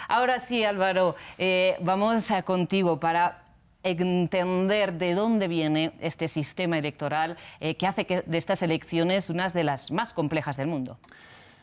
Ahora sí, Álvaro, vamos contigo para entender de dónde viene este sistema electoral que hace que de estas elecciones unas de las más complejas del mundo.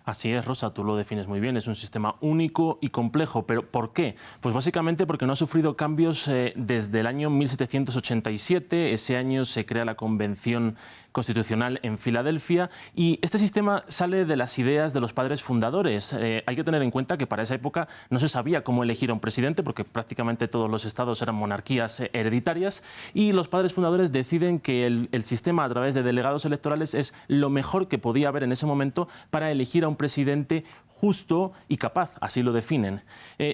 Así es, Rosa, tú lo defines muy bien. Es un sistema único y complejo. ¿Pero por qué? Pues básicamente porque no ha sufrido cambios desde el año 1787. Ese año se crea la Convención Constitucional en Filadelfia y este sistema sale de las ideas de los padres fundadores. Hay que tener en cuenta que para esa época no se sabía cómo elegir a un presidente porque prácticamente todos los estados eran monarquías hereditarias y los padres fundadores deciden que el sistema a través de delegados electorales es lo mejor que podía haber en ese momento para elegir a un presidente justo y capaz, así lo definen.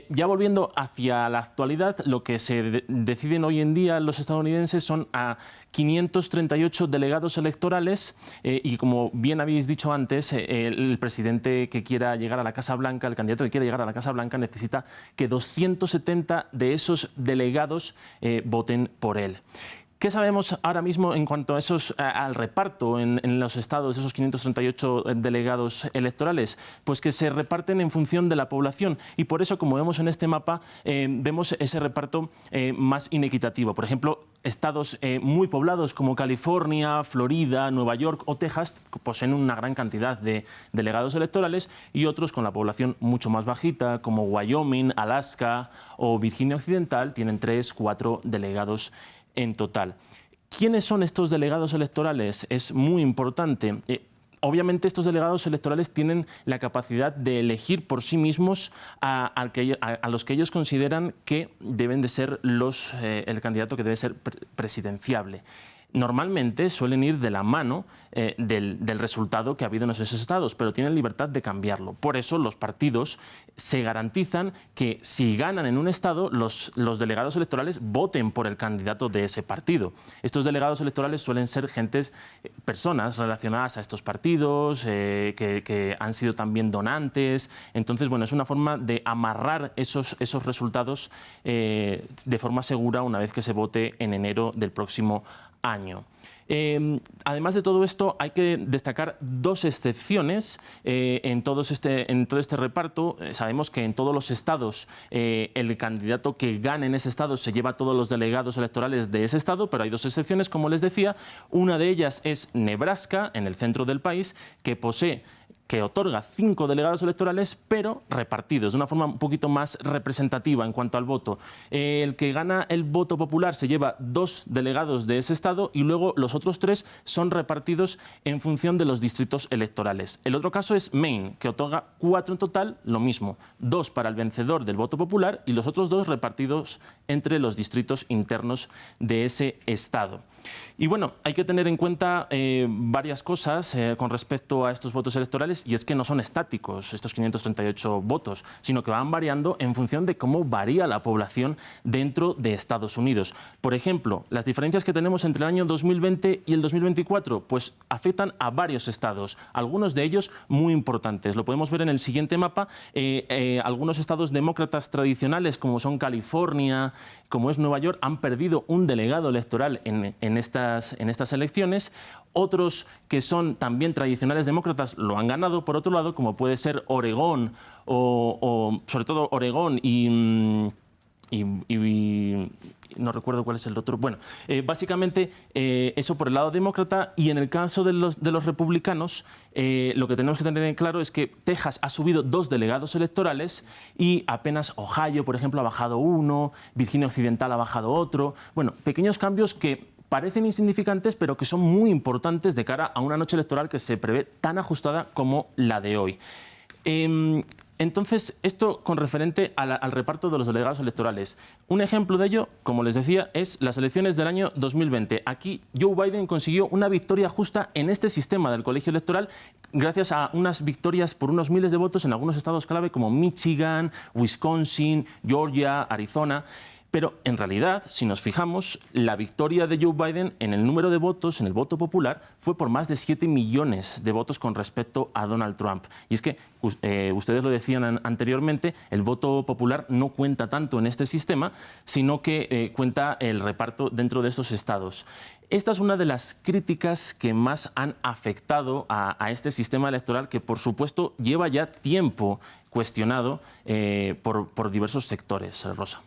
Ya volviendo hacia la actualidad, lo que se deciden hoy en día los estadounidenses son a 538 delegados electorales y como bien habéis dicho antes, el presidente que quiera llegar a la Casa Blanca, el candidato que quiera llegar a la Casa Blanca necesita que 270 de esos delegados voten por él. ¿Qué sabemos ahora mismo en cuanto a al reparto en los estados de esos 538 delegados electorales? Pues que se reparten en función de la población y por eso, como vemos en este mapa, vemos ese reparto más inequitativo. Por ejemplo, estados muy poblados como California, Florida, Nueva York o Texas poseen una gran cantidad de delegados electorales y otros con la población mucho más bajita como Wyoming, Alaska o Virginia Occidental tienen 3, 4 delegados en total. ¿Quiénes son estos delegados electorales? Es muy importante. Obviamente estos delegados electorales tienen la capacidad de elegir por sí mismos a los que ellos consideran que deben de ser el candidato que debe ser presidenciable. Normalmente suelen ir de la mano del resultado que ha habido en esos estados, pero tienen libertad de cambiarlo. Por eso los partidos se garantizan que si ganan en un estado, los delegados electorales voten por el candidato de ese partido. Estos delegados electorales suelen ser personas relacionadas a estos partidos, que han sido también donantes. Entonces, bueno, es una forma de amarrar esos resultados de forma segura una vez que se vote en enero del próximo año. Además de todo esto, hay que destacar dos excepciones en todo este reparto. Sabemos que en todos los estados el candidato que gane en ese estado se lleva todos los delegados electorales de ese estado, pero hay dos excepciones, como les decía. Una de ellas es Nebraska, en el centro del país, que otorga 5 delegados electorales, pero repartidos de una forma un poquito más representativa en cuanto al voto. El que gana el voto popular se lleva 2 delegados de ese estado y luego los otros 3 son repartidos en función de los distritos electorales. El otro caso es Maine, que otorga 4 en total, lo mismo, 2 para el vencedor del voto popular y los otros 2 repartidos entre los distritos internos de ese estado. Y bueno, hay que tener en cuenta varias cosas con respecto a estos votos electorales y es que no son estáticos estos 538 votos, sino que van variando en función de cómo varía la población dentro de Estados Unidos. Por ejemplo, las diferencias que tenemos entre el año 2020 y el 2024 pues afectan a varios estados, algunos de ellos muy importantes. Lo podemos ver en el siguiente mapa. Algunos estados demócratas tradicionales como son California, como es Nueva York, han perdido un delegado electoral en estas elecciones. Otros que son también tradicionales demócratas lo han ganado, por otro lado, como puede ser Oregón o sobre todo Oregón y no recuerdo cuál es el otro. Bueno, básicamente eso por el lado demócrata y en el caso de los republicanos lo que tenemos que tener en claro es que Texas ha subido 2 delegados electorales y apenas Ohio, por ejemplo, ha bajado 1, Virginia Occidental ha bajado otro. Bueno, pequeños cambios que parecen insignificantes, pero que son muy importantes de cara a una noche electoral que se prevé tan ajustada como la de hoy. Entonces, esto con referente al reparto de los delegados electorales. Un ejemplo de ello, como les decía, es las elecciones del año 2020. Aquí Joe Biden consiguió una victoria justa en este sistema del colegio electoral gracias a unas victorias por unos miles de votos en algunos estados clave como Michigan, Wisconsin, Georgia, Arizona. Pero en realidad, si nos fijamos, la victoria de Joe Biden en el número de votos, en el voto popular, fue por más de 7 millones de votos con respecto a Donald Trump. Y es que, ustedes lo decían anteriormente, el voto popular no cuenta tanto en este sistema, sino que cuenta el reparto dentro de estos estados. Esta es una de las críticas que más han afectado a este sistema electoral que, por supuesto, lleva ya tiempo cuestionado por diversos sectores, Rosa.